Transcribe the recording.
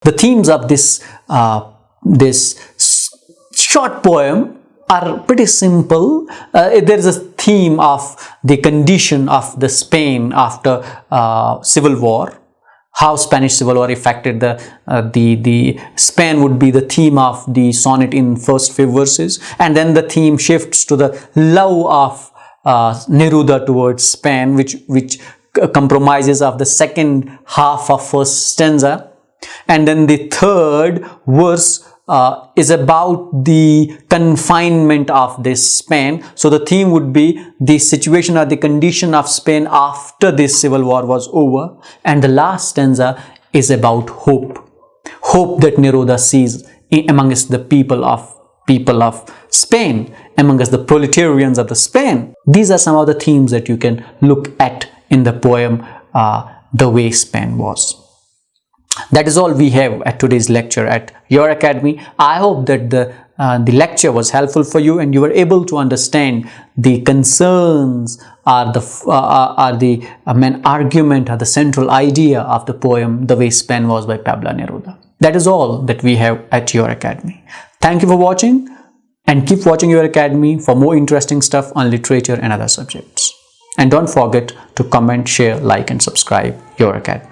The themes of this short poem are pretty simple. There is a theme of the condition of the Spain after civil war, how Spanish civil war affected the Spain would be the theme of the sonnet in first few verses, and then the theme shifts to the love of Neruda towards Spain, which compromises of the second half of first stanza. And then the third verse is about the confinement of this Spain. So the theme would be the situation or the condition of Spain after this civil war was over. And the last stanza is about hope. Hope that Neruda sees amongst the people of Spain, amongst the proletarians of the Spain. These are some of the themes that you can look at in the poem The Way Spain Was. That is all we have at today's lecture at UrAkedmi. I hope that the lecture was helpful for you and you were able to understand the concerns or the main argument or the central idea of the poem The Way Spain Was by Pablo Neruda. That is all that we have at UrAkedmi. Thank you for watching and keep watching UrAkedmi for more interesting stuff on literature and other subjects. And don't forget to comment, share, like and subscribe UrAkedmi.